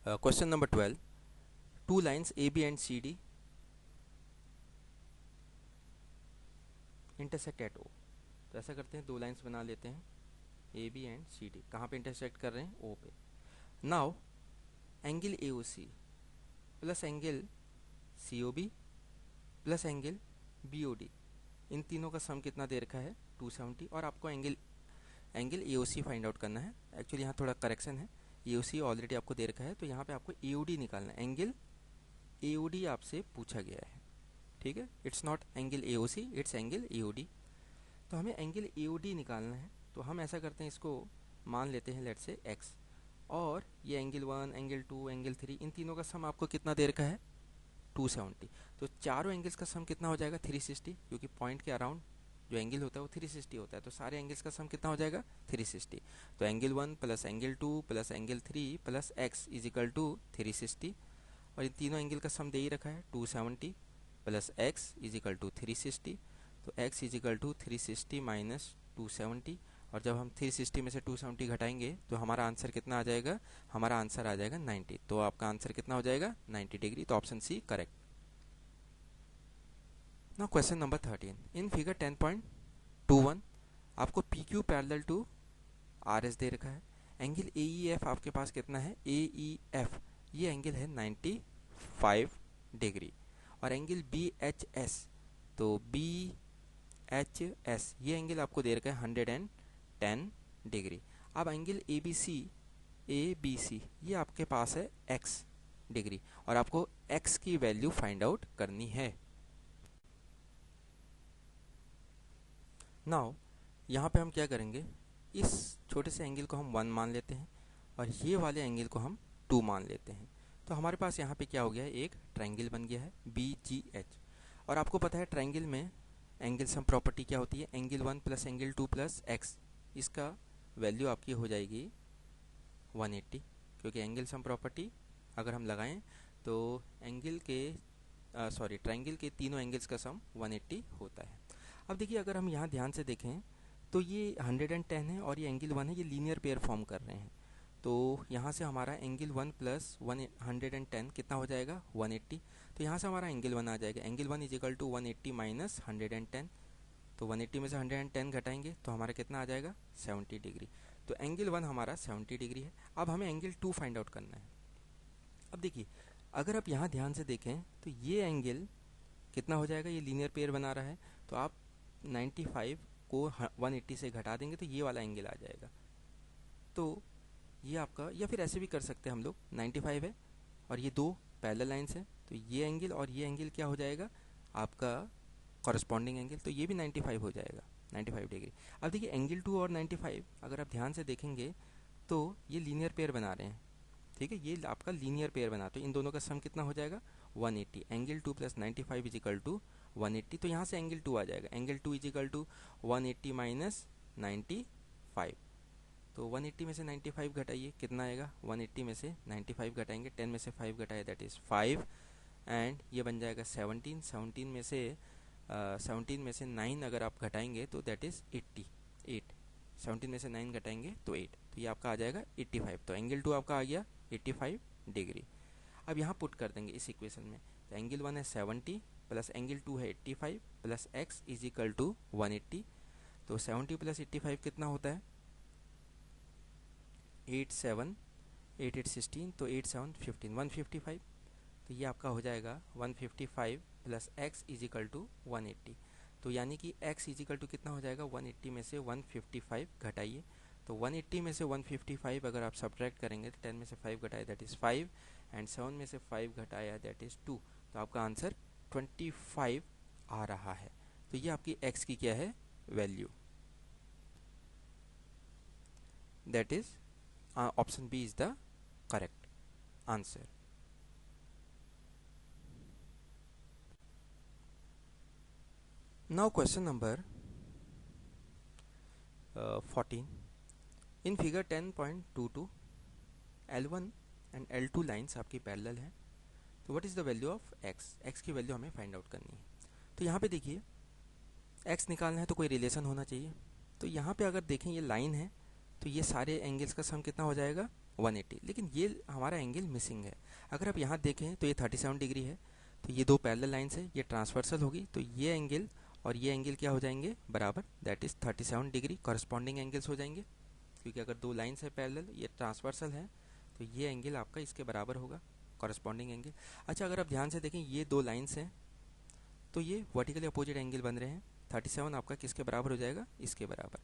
Question number 12, two lines A B and C D intersect at O. तो ऐसा करते हैं, दो लाइन्स बना लेते हैं A B and C D. कहाँ पे इंटरसेक्ट कर रहे हैं? ओ पे। Now angle A O C plus angle C O B plus angle B O D, इन तीनों का सम कितना दे रखा है? 270। और आपको angle A O C find out करना है। एक्चुअली यहाँ थोड़ा करेक्शन है, ए ओ सी ऑलरेडी आपको दे रखा है, तो यहाँ पे आपको ए ओ डी निकालना है। एंगल ए ओ डी आपसे पूछा गया है, ठीक है। It's not angle A O C, it's angle A O D. तो हमें एंगल ए ओ डी निकालना है। तो हम ऐसा करते हैं, इसको मान लेते हैं लेट से एक्स, और ये एंगल 1, एंगल 2, एंगल 3, इन तीनों का सम आपको कितना दे रखा है? 270। तो चारों एंगल्स का सम कितना हो जाएगा? 360, क्योंकि पॉइंट के अराउंड जो एंगल होता है वो 360 होता है। तो सारे एंगल्स का सम कितना हो जाएगा? 360। तो angle 1 plus angle 2 plus angle 3 plus X is equal to 360। और इन तीनों एंगल का सम दे ही रखा है 270 plus X is equal to 360। तो x is equal to 360 minus 270। और जब हम 360 में से 270 घटाएंगे तो हमारा आंसर कितना आ जाएगा? हमारा आंसर आ जाएगा 90। तो आपका आंसर कितना हो जाएगा? 90 डिग्री। तो option C correct. Now question number 13, in figure 10.21 आपको P Q parallel to R S दे रखा है। एंगल ए ई एफ आपके पास कितना है? ए ई एफ ये एंगल है 95 डिग्री। और एंगल बी एच एस, तो बी एच एस ये एंगल आपको दे रखा है 110 डिग्री। अब एंगल ए बी सी ये आपके पास है एक्स डिग्री, और आपको एक्स की वैल्यू फाइंड आउट करनी है। नाउ यहाँ पे हम क्या करेंगे, इस छोटे से एंगल को हम 1 मान लेते हैं, और ये वाले एंगल को हम 2 मान लेते हैं। तो हमारे पास यहाँ पे क्या हो गया है? एक ट्रायंगल बन गया है बी जी एच। और आपको पता है ट्रायंगल में एंगल सम प्रॉपर्टी क्या होती है? Angle 1 plus angle 2 plus x, इसका वैल्यू आपकी हो जाएगी 180, क्योंकि एंगल सम प्रॉपर्टी अगर हम लगाएं तो एंगल के ट्रायंगल के तीनों एंगल्स का सम 180 होता है। अब देखिए, अगर हम यहाँ ध्यान से देखें तो ये 110 है और ये एंगल 1 है, ये लीनियर पेयर फॉर्म कर रहे हैं। तो यहाँ से हमारा एंगल 1 प्लस 110 कितना हो जाएगा? 180। तो यहाँ से हमारा एंगल 1 आ जाएगा। Angle 1 is equal to 180 minus 110। तो 180 में से 110 घटाएंगे तो हमारा कितना आ जाएगा? 70 डिग्री। तो एंगल 1 हमारा 70 डिग्री है। अब हमें एंगल 2 फाइंड आउट करना है। अब देखिए, अगर आप यहाँ ध्यान से देखें तो ये एंगल कितना हो जाएगा? ये लीनियर पेयर बना रहा है, तो आप 95 को 180 से घटा देंगे तो ये वाला एंगल आ जाएगा। तो ये आपका, या फिर ऐसे भी कर सकते हैं हम लोग, 95 है और ये दो पैरेलल लाइंस हैं, तो ये एंगल और ये एंगल क्या हो जाएगा? आपका कॉरस्पॉन्डिंग एंगल। तो ये भी 95 हो जाएगा, 95 डिग्री। अब देखिए, एंगल 2 और 95 अगर आप ध्यान से देखेंगे तो ये लीनियर पेयर बना रहे हैं, ठीक है। ये आपका लीनियर पेयर बना, तो इन दोनों का सम कितना हो जाएगा? 180। Angle 2 plus 95 is equal to 180। तो यहाँ से एंगल 2 आ जाएगा। Angle 2 is equal to 180 minus 95। तो 180 में से 95 घटाइए, कितना आएगा? 180 में से 95 घटाएंगे, 10 में से 5 घटाए, दैट इज़ 5। एंड ये बन जाएगा 17। 17 में से 9 अगर आप घटाएंगे तो दैट इज़ 8। 17 में से 9 घटाएंगे तो 8, तो ये आपका आ जाएगा 85। तो एंगल 2 आपका आ गया 85 डिग्री। अब यहाँ पुट कर देंगे इस इक्वेशन में। तो एंगल 1 है 70 प्लस एंगल 2 है 85 plus X is equal to 180। तो 70 प्लस 85 कितना होता है? 8 7 8 8 16, तो 8 7 15, 155। तो ये आपका हो जाएगा 155 plus X is equal to 180। तो यानी कि x इज इक्वल टू कितना हो जाएगा? 180 में से 155 घटाइए। तो 180 में से 155 अगर आप सब्ट्रैक्ट करेंगे तो 10 में से 5 घटाए दैट इज़ 5, एंड 7 में से 5 घटाया दैट इज़ 2। तो आपका आंसर 25 आ रहा है। तो ये आपकी x की क्या है? Value. That is option B is the correct answer. Now question number 14, in figure 10.22 L1 and L2 lines आपकी पैरेलल हैं। तो what is the value of x? x की वैल्यू हमें फाइंड आउट करनी है। तो यहाँ पे देखिए, x निकालना है तो कोई रिलेशन होना चाहिए। तो यहाँ पे अगर देखें ये लाइन है, तो ये सारे एंगल्स का सम कितना हो जाएगा? 180, लेकिन ये हमारा एंगल मिसिंग है। अगर आप यहाँ देखें तो ये 37 डिग्री है, तो ये दो पैरेलल लाइन्स है, ये ट्रांसवर्सल होगी, तो ये एंगल और ये एंगल क्या हो जाएंगे बराबर, that is 37 degree corresponding angles हो जाएंगे, क्योंकि अगर दो लाइन्स है पैरेलल, ये ट्रांसवर्सल है, तो ये एंगल आपका इसके बराबर होगा, कॉरस्पॉन्डिंग एंगल। अच्छा, अगर आप ध्यान से देखें ये दो लाइन्स हैं, तो ये वर्टिकली अपोजिट एंगल बन रहे हैं। 37 आपका किसके बराबर हो जाएगा, इसके बराबर।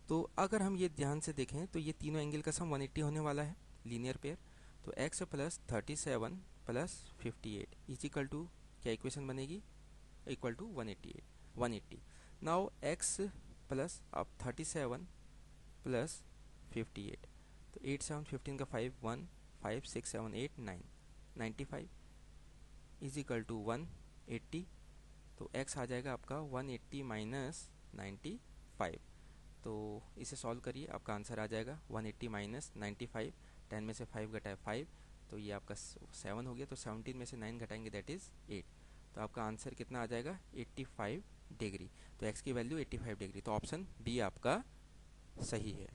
तो अगर हम ये ध्यान से देखें तो ये तीनों एंगल का सम 180 होने वाला है, लीनियर पेयर। तो x plus 37 plus 58 is equal to क्या इक्वेशन बनेगी, equal to 180। Now x plus अब 37 प्लस 58, तो 8 7 15 का 5 1 5 6 7 8 9 95 इज इक्वल टू 180। तो x आ जाएगा आपका 180 माइनस 95। तो इसे सॉल्व करिए, आपका आंसर आ जाएगा 180 माइनस 95, 10 में से 5 घटाए 5, तो ये आपका 7 हो गया। तो 17 में से 9 घटाएंगे दैट इज़ 8, तो आपका आंसर कितना आ जाएगा 85 डिग्री। तो x की वैल्यू 85 डिग्री, तो ऑप्शन बी आपका सही है।